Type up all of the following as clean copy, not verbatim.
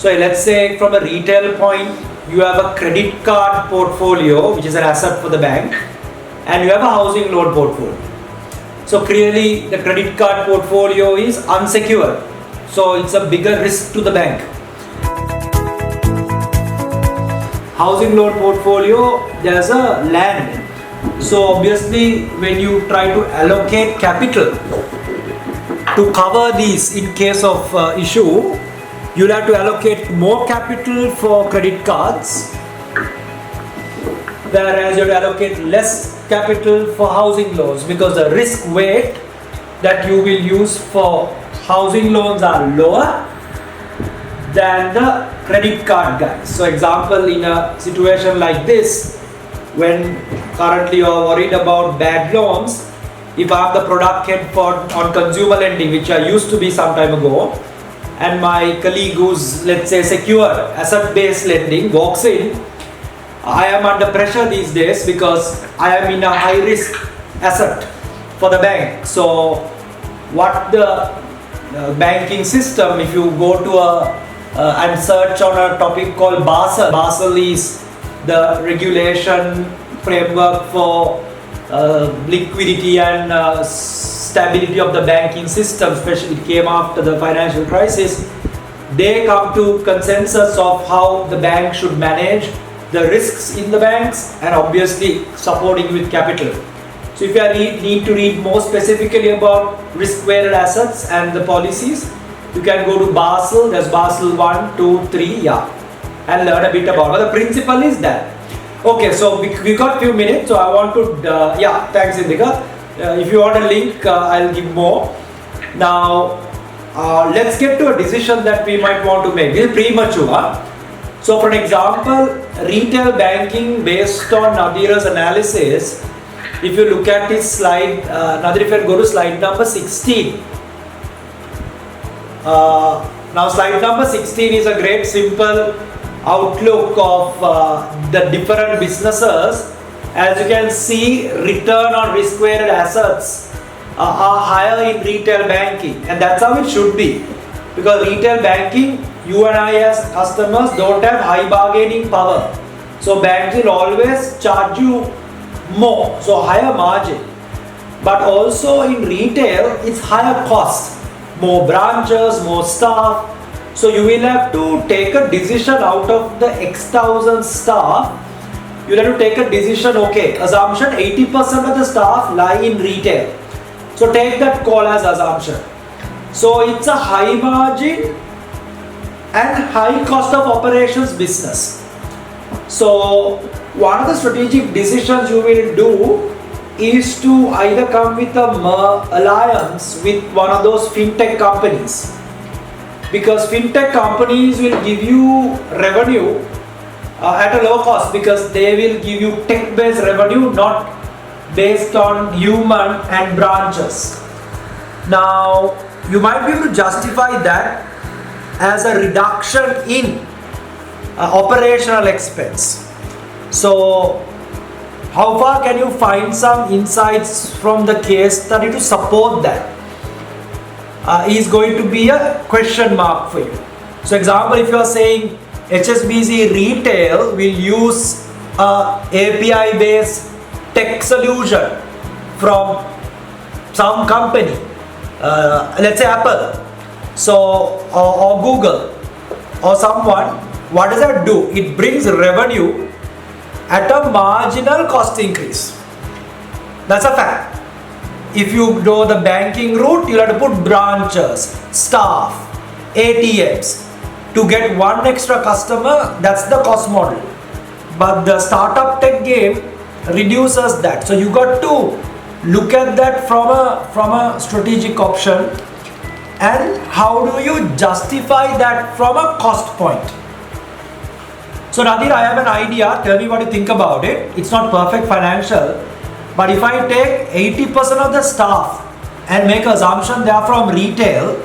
So let's say from a retail point, you have a credit card portfolio, which is an asset for the bank, and you have a housing loan portfolio. So clearly the credit card portfolio is unsecured. So it's a bigger risk to the bank. Housing loan portfolio, there's a land. So obviously when you try to allocate capital to cover these in case of issue, you'll have to allocate more capital for credit cards, whereas you have to allocate less capital for housing loans, because the risk weight that you will use for housing loans are lower than the credit card guys. So example, in a situation like this, when currently you are worried about bad loans, if I have the product head on consumer lending, which I used to be some time ago, and my colleague who's, let's say, secure asset-based lending walks in, I am under pressure these days because I am in a high-risk asset for the bank. So what the banking system, if you go to and search on a topic called Basel. Basel is the regulation framework for liquidity and stability of the banking system, especially it came after the financial crisis. They come to consensus of how the bank should manage the risks in the banks and obviously supporting with capital. So if you need to read more specifically about risk-weighted assets and the policies, you can go to Basel. There's Basel 1, 2, 3, and learn a bit about it. But the principle is that. Okay, so we got few minutes, so I want to, thanks Indika. If you want a link, I'll give more. Now, let's get to a decision that we might want to make. This is premature. So for example, retail banking based on Nadir's analysis, if you look at his slide, Nadir, if you go to slide number 16. Now slide number 16 is a great simple outlook of the different businesses. As you can see, return on risk-weighted assets are higher in retail banking, and that's how it should be, because retail banking, you and I as customers don't have high bargaining power. So banks will always charge you more, so higher margin. But also in retail, it's higher cost. More branches, more staff. So you will have to take a decision out of the X thousand staff. You will have to take a decision, okay, assumption 80% of the staff lie in retail. So take that call as assumption. So it's a high margin and high cost of operations business. So one of the strategic decisions you will do is to either come with a alliance with one of those fintech companies, because fintech companies will give you revenue at a low cost, because they will give you tech-based revenue, not based on human and branches. Now you might be able to justify that as a reduction in operational expense. So how far can you find some insights from the case study to support that? Is going to be a question mark for you. So example, if you are saying HSBC Retail will use API based tech solution from some company, let's say Apple, so or Google or someone, what does that do? It brings revenue at a marginal cost increase. That's a fact. If you go the banking route, you'll have to put branches, staff, ATMs to get one extra customer. That's the cost model. But the startup tech game reduces that. So you got to look at that from a strategic option, and how do you justify that from a cost point. So Nadir, I have an idea, tell me what you think about it. It's not perfect financial, but if I take 80% of the staff and make assumption they are from retail,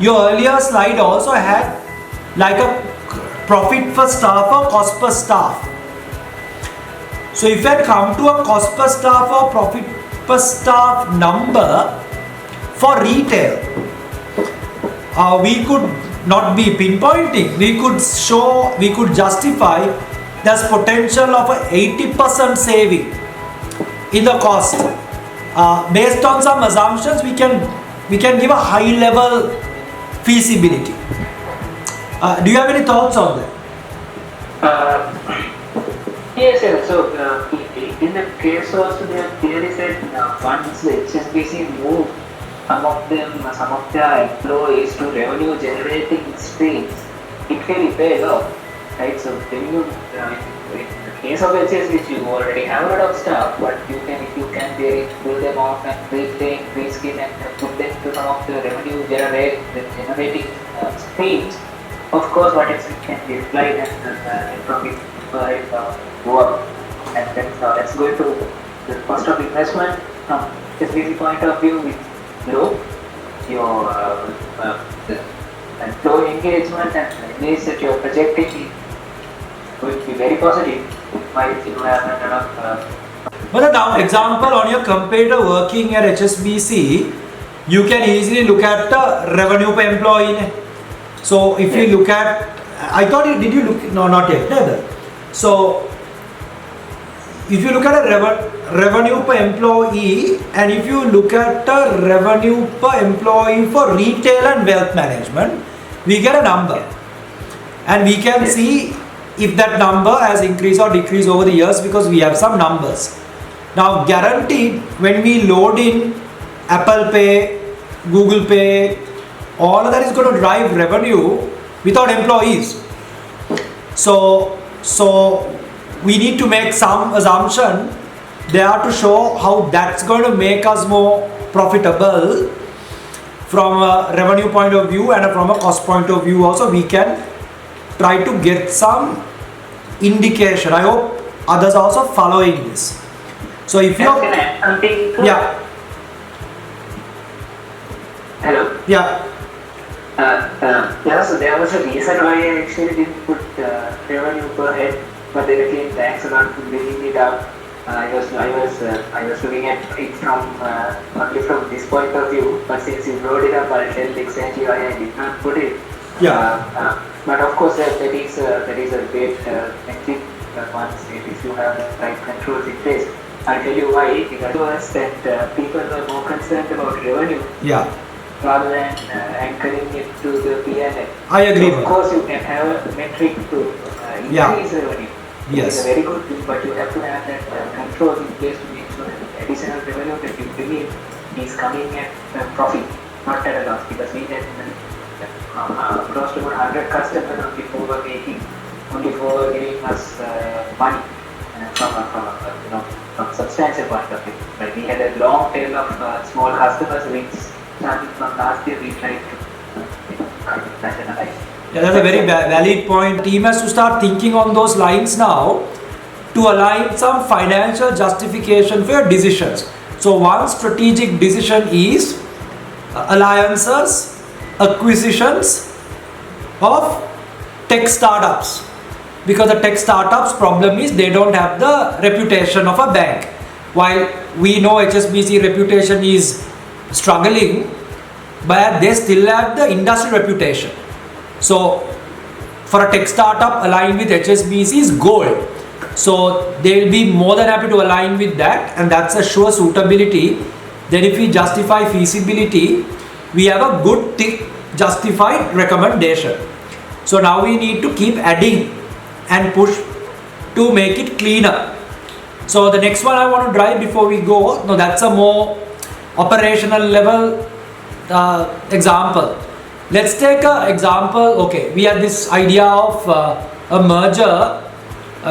your earlier slide also had like a profit per staff or cost per staff. So if I come to a cost per staff or profit per staff number for retail, we could not be pinpointing. We could justify there's potential of a 80% saving in the cost. Based on some assumptions, we can give a high level feasibility. Do you have any thoughts on that? Yes, sir. So in the case also, they have clearly said once the HSBC moved some of their employees to revenue generating streams, it really paid off, right? So when you in the case of HSBC, you already have a lot of staff, but if you can really pull them out and retrain, reskill, and put them to some of the revenue generating streams, of course, what it can be applied and from it go up, and that's going to the cost of investment from HSBC point of view with low, your employee engagement and image that you're projecting is going to be very positive. If you have But now, example, on your competitor working at HSBC, you can easily look at the revenue per employee. So if you look at, did you look? No, not yet. Neither. So if you look at a revenue per employee, and if you look at the revenue per employee for retail and wealth management, we get a number, and we can see if that number has increased or decreased over the years because we have some numbers. Now, guaranteed, when we load in Apple Pay, Google Pay, all of that is going to drive revenue without employees. So we need to make some assumption there to show how that's going to make us more profitable from a revenue point of view and from a cost point of view. Also, we can try to get some indication. I hope others are also following this. So if you yeah. Hello. Yeah. So there was a reason why I actually didn't put revenue per head, but then again, thanks a lot for bringing it up. I was looking at it from only from this point of view, but since you brought it up, I'll tell exactly why I did not put it. Yeah. But of course, that is a great metric once if you have the right controls in place. I'll tell you why. Because to us that people were more concerned about revenue. Yeah. Rather than anchoring it to the P&L. I agree. So of course, you can have a metric to increase revenue. Yes. It's a very good thing, but you have to have that control in place to make sure that the additional revenue that you bring in is coming at profit, not at a loss. Because we had close to 100 customers only for giving us money from substantial point of view. But we had a long tail of small customers which starting from last year we tried to rationalize. Yeah, that's a very valid point. Team has to start thinking on those lines now to align some financial justification for your decisions. So one strategic decision is alliances, acquisitions of tech startups. Because the tech startups problem is they don't have the reputation of a bank. While we know HSBC reputation is struggling, but they still have the industry reputation. So for a tech startup aligned with HSBC is gold. So they will be more than happy to align with that, and that's a sure suitability. Then if we justify feasibility, we have a good tick justified recommendation. So now we need to keep adding and push to make it cleaner. So the next one I want to drive before we go, no, that's a more operational level example. Let's take an example. Okay, we have this idea of a merger,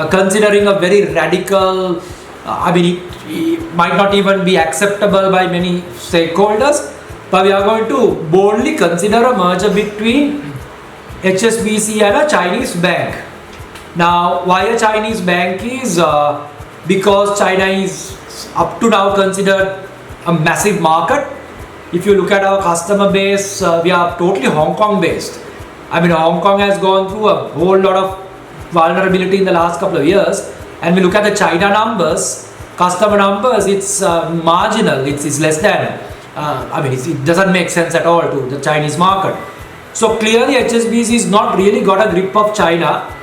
considering a very radical, it might not even be acceptable by many stakeholders, but we are going to boldly consider a merger between HSBC and a Chinese bank. Now, why a Chinese bank is because China is up to now considered a massive market. If you look at our customer base, we are totally Hong Kong based. Hong Kong has gone through a whole lot of vulnerability in the last couple of years, and we look at the China numbers, customer numbers, it's marginal, it's less than, it doesn't make sense at all to the Chinese market. So clearly HSBC is not really got a grip of China,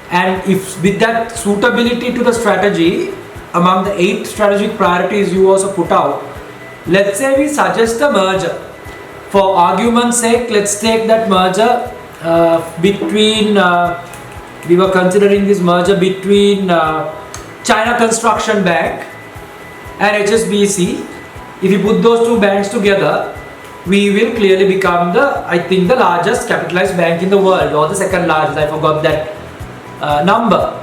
and if with that suitability to the strategy among the 8 strategic priorities you also put out, let's say we suggest a merger. For argument's sake, let's take that merger between we were considering this merger between China Construction Bank and HSBC. If you put those two banks together, we will clearly become I think the largest capitalized bank in the world, or the second largest, I forgot that number.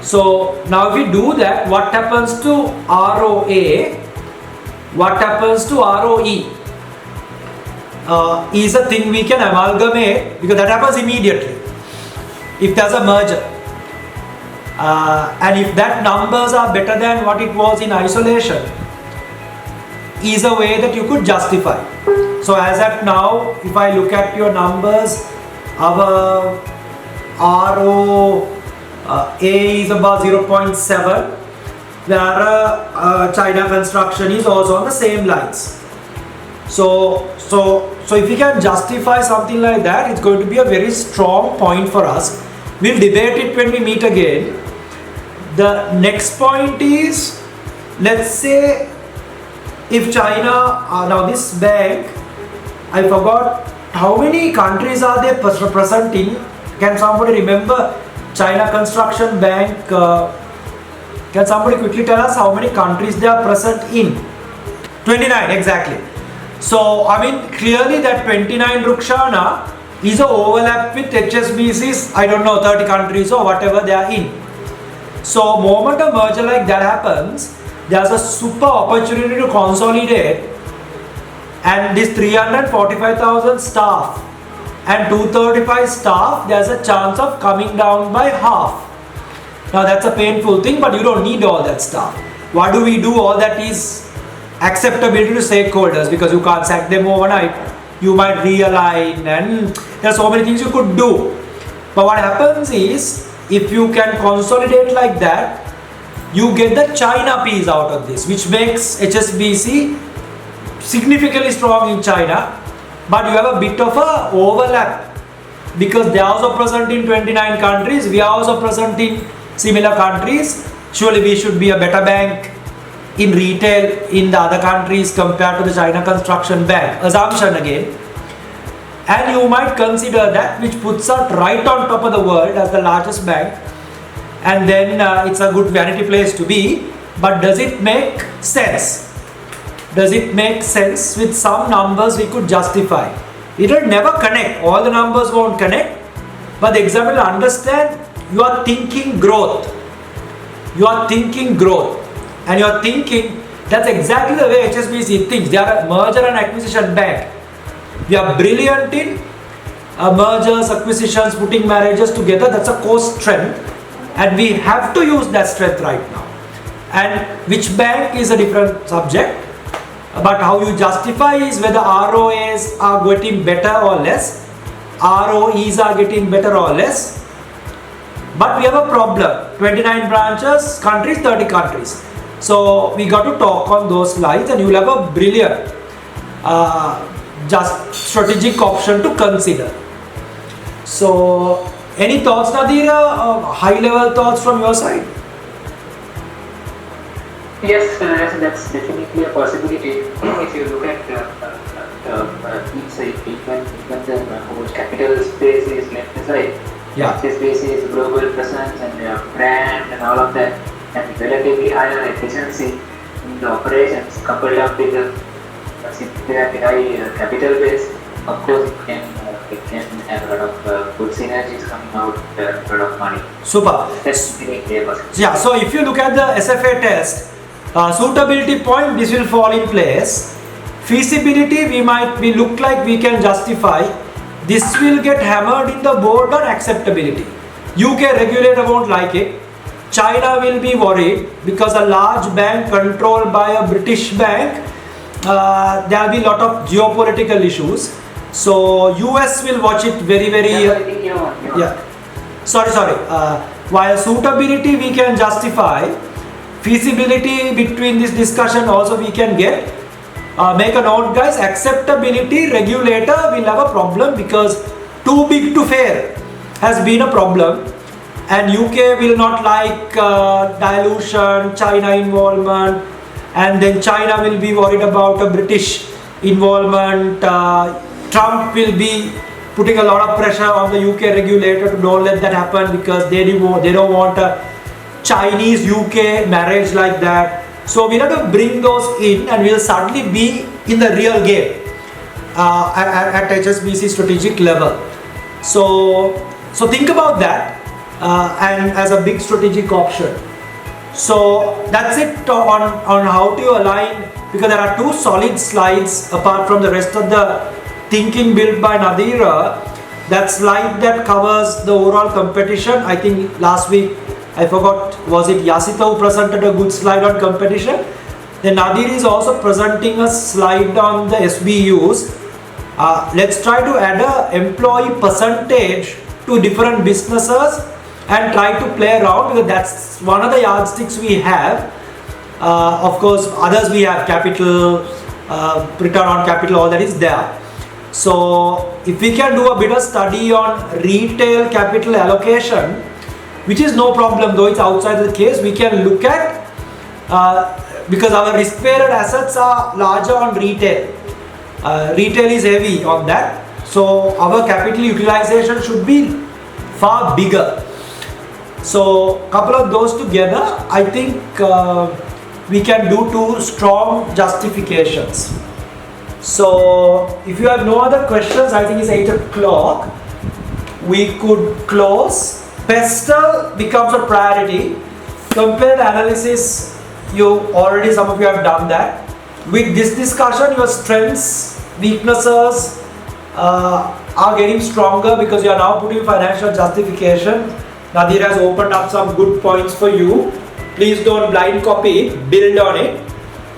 So now if we do that, what happens to ROA, what happens to ROE is a thing we can amalgamate, because that happens immediately if there's a merger. And if that numbers are better than what it was in isolation, is a way that you could justify. So as at now, if I look at your numbers, our ROA is about 0.7, where China Construction is also on the same lines. So if we can justify something like that, it's going to be a very strong point for us. We'll debate it when we meet again. The next point is, let's say if China, now this bank, I forgot how many countries are they present in. Can somebody remember China Construction Bank? Can somebody quickly tell us how many countries they are present in? 29, exactly. So I mean, clearly that 29 Rukshana is an overlap with HSBC's, I don't know, 30 countries or whatever they are in. So moment a merger like that happens, there's a super opportunity to consolidate, and this 345,000 staff and 235 staff, there's a chance of coming down by half. Now that's a painful thing, but you don't need all that stuff. What do we do? All that is acceptability to stakeholders, because you can't sack them overnight. You might realign, and there's so many things you could do. But what happens is, if you can consolidate like that, you get the China piece out of this, which makes HSBC significantly strong in China. But you have a bit of a overlap, because they are also present in 29 countries, we are also present in similar countries. Surely we should be a better bank in retail in the other countries compared to the China Construction Bank. Assumption again. And you might consider that, which puts us right on top of the world as the largest bank, and then it's a good vanity place to be. But does it make sense? Does it make sense? With some numbers we could justify. It will never connect, all the numbers won't connect, but the examiner will understand you are thinking growth. You are thinking growth, and you are thinking, that's exactly the way HSBC thinks. They are a merger and acquisition bank. We are brilliant in mergers, acquisitions, putting marriages together. That's a core strength, and we have to use that strength right now. And which bank is a different subject, but how you justify is whether ROAs are getting better or less, ROEs are getting better or less. But we have a problem, 29 branches, countries, 30 countries. So we got to talk on those lines, and you will have a brilliant just strategic option to consider. So any thoughts, Nadira, high level thoughts from your side? Yes, that's definitely a possibility. If you look at even the whole capital space is left aside. Yeah. This space is global presence and brand and all of that, and relatively higher efficiency in the operations coupled up with the high capital base. Of course, it can have a lot of good synergies coming out, a lot of money. Super. That's definitely a possibility. Yeah. So if you look at the SFA test, suitability point, this will fall in place. Feasibility, we look like we can justify. This will get hammered in the board on acceptability. UK regulator won't like it. China will be worried because a large bank controlled by a British bank, there will be a lot of geopolitical issues. So US will watch it very. Yeah. Sorry. While suitability we can justify, feasibility between this discussion also we can get. make a note, guys. Acceptability regulator will have a problem because too big to fail has been a problem, and UK will not like dilution, China involvement, and then China will be worried about a British involvement. Trump will be putting a lot of pressure on the UK regulator to don't let that happen because they don't want a Chinese UK marriage like that. So we'll have to bring those in, and we'll suddenly be in the real game at HSBC strategic level. So think about that and as a big strategic option. So that's it on how to align, because there are two solid slides apart from the rest of the thinking built by Nadira. That slide that covers the overall competition, I think last week, I forgot, was it Yasita who presented a good slide on competition? Then Nadir is also presenting a slide on the SBUs. Let's try to add a employee percentage to different businesses and try to play around, because that's one of the yardsticks we have. Of course, others we have capital, return on capital, all that is there. So if we can do a bit of study on retail capital allocation, which is no problem though it's outside the case, we can look at because our risk-weighted assets are larger on retail. Retail is heavy on that, so our capital utilization should be far bigger. So couple of those together, I think we can do two strong justifications. So if you have no other questions, I think it's 8 o'clock. We could close. Pestle becomes a priority. Compare analysis, some of you have done that. With this discussion, your strengths, weaknesses are getting stronger because you are now putting financial justification. Nadir has opened up some good points for you. Please don't blind copy it, build on it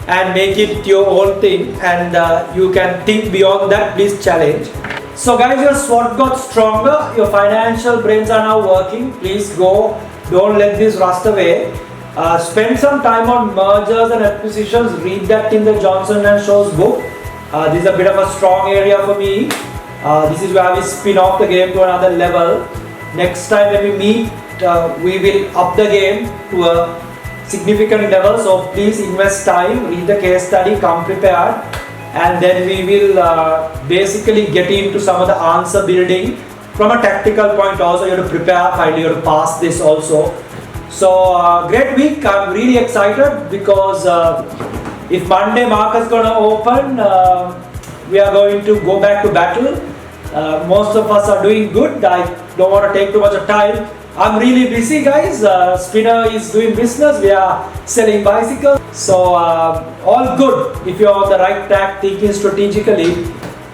and make it your own thing, and you can think beyond that. Please challenge. So guys, your SWOT got stronger, your financial brains are now working. Please go, don't let this rust away. Spend some time on mergers and acquisitions, read that in the Johnson and Shaw's book. This is a bit of a strong area for me. This is where we spin off the game to another level. Next time when we meet, we will up the game to a significant level. So please invest time, read the case study, come prepared. And then we will basically get into some of the answer building from a tactical point. Also, you have to prepare, finally you have to pass this also. So great week. I'm really excited because if Monday market is going to open, we are going to go back to battle. Most of us are doing good. I don't want to take too much of time. I'm really busy, guys. Spinner is doing business. We are selling bicycles. So all good. If you're on the right track, thinking strategically,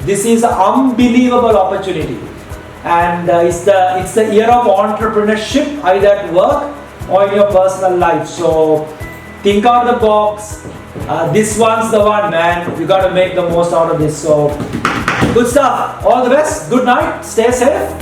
this is an unbelievable opportunity. And it's the year of entrepreneurship, either at work or in your personal life. So think out of the box. This one's the one, man. You got to make the most out of this. So good stuff. All the best. Good night. Stay safe.